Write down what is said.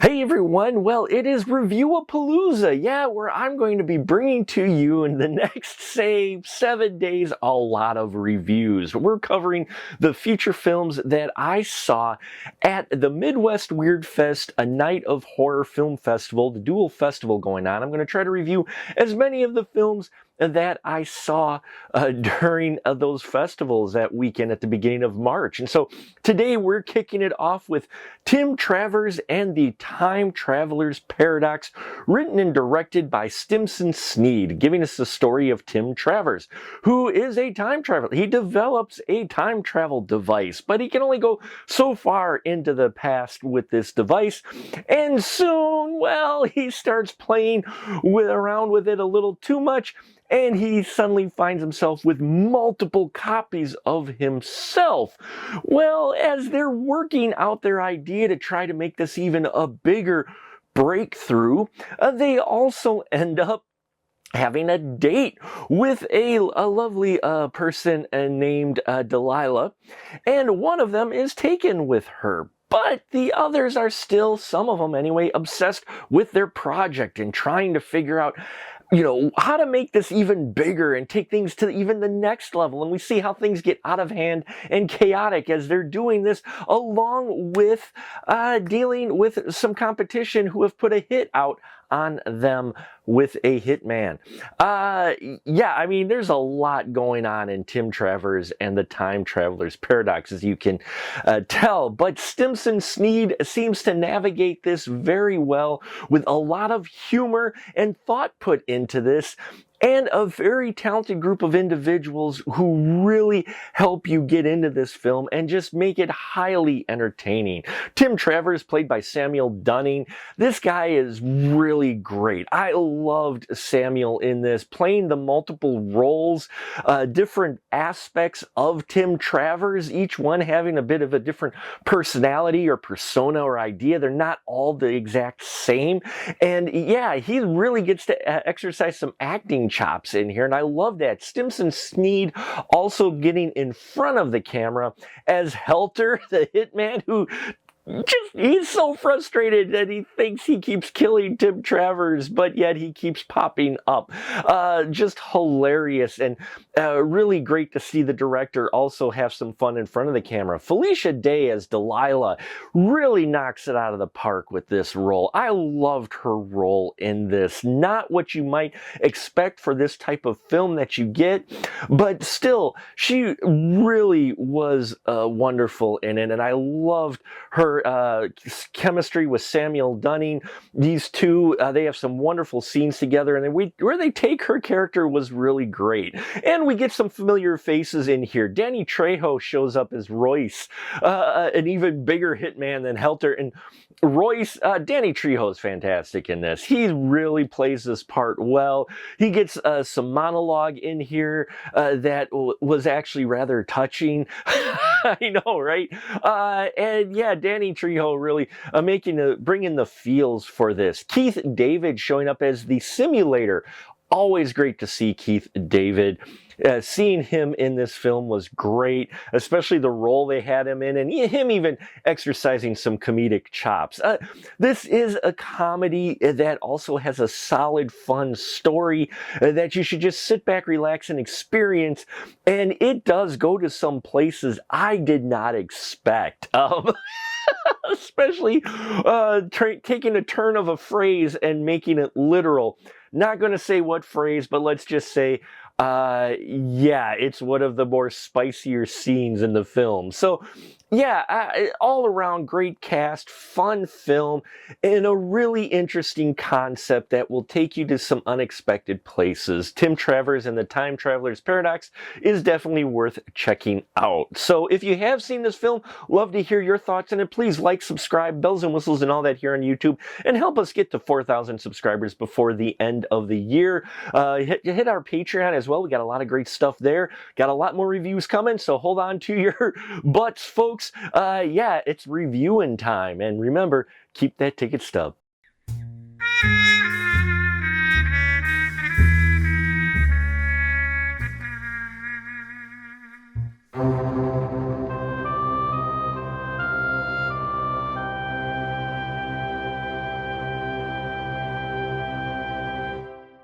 Hey everyone, well it is Review-a-palooza, where I'm going to be bringing to you in the next, say, 7 days, a lot of reviews. We're covering the feature films that I saw at the Midwest Weird Fest, a night of horror film festival, the dual festival going on. I'm going to try to review as many of the films that I saw during those festivals that weekend at the beginning of March. And so today we're kicking it off with Tim Travers and the Time Traveler's Paradox, written and directed by Stimson Sneed, giving us the story of Tim Travers, who is a time traveler. He develops a time travel device, but he can only go so far into the past with this device, and soon, well, he starts playing around with it a little too much, and he suddenly finds himself with multiple copies of himself. Well, as they're working out their idea to try to make this even a bigger breakthrough, they also end up having a date with a lovely person named Delilah, and one of them is taken with her. But the others are still, some of them anyway, obsessed with their project and trying to figure out how to make this even bigger and take things to even the next level. And we see how things get out of hand and chaotic as they're doing this, along with dealing with some competition who have put a hit out on them with a hitman. I mean, there's a lot going on in Tim Travers and the Time Traveler's Paradox, as you can tell, but Stimson Sneed seems to navigate this very well with a lot of humor and thought put into this, and a very talented group of individuals who really help you get into this film and just make it highly entertaining. Tim Travers, played by Samuel Dunning. This guy is really great. I loved Samuel in this, playing the multiple roles, different aspects of Tim Travers, each one having a bit of a different personality or persona or idea. They're not all the exact same. And yeah, he really gets to exercise some acting chops in here, and I love that. Stimson Sneed also getting in front of the camera as Helter, the hitman, who he's so frustrated that he thinks he keeps killing Tim Travers, but yet he keeps popping up. Just hilarious, and really great to see the director also have some fun in front of the camera. Felicia Day as Delilah really knocks it out of the park with this role. I loved her role in this. Not what you might expect for this type of film that you get, but still, she really was wonderful in it, and I loved her chemistry with Samuel Dunning. These two, they have some wonderful scenes together, and where they take her character was really great. And we get some familiar faces in here. Danny Trejo shows up as Royce, an even bigger hitman than Helter. And Royce, Danny Trejo is fantastic in this. He really plays this part well. He gets some monologue in here that was actually rather touching. I know, right? And yeah, Danny Trejo really bringing the feels for this. Keith David showing up as the simulator. Always great to see Keith David. Seeing him in this film was great, especially the role they had him in, and him even exercising some comedic chops. This is a comedy that also has a solid, fun story that you should just sit back, relax, and experience, and it does go to some places I did not expect. Especially taking a turn of a phrase and making it literal. Not going to say what phrase, but let's just say, yeah, it's one of the more spicier scenes in the film. So, yeah, all around great cast, fun film, and a really interesting concept that will take you to some unexpected places. Tim Travers and the Time Traveler's Paradox is definitely worth checking out. So if you have seen this film, love to hear your thoughts on it. Please like, subscribe, bells and whistles and all that here on YouTube, and help us get to 4,000 subscribers before the end of the year. Hit our Patreon as well. We got a lot of great stuff there. Got a lot more reviews coming, so hold on to your butts, folks. Yeah, it's reviewing time. And remember, keep that ticket stub.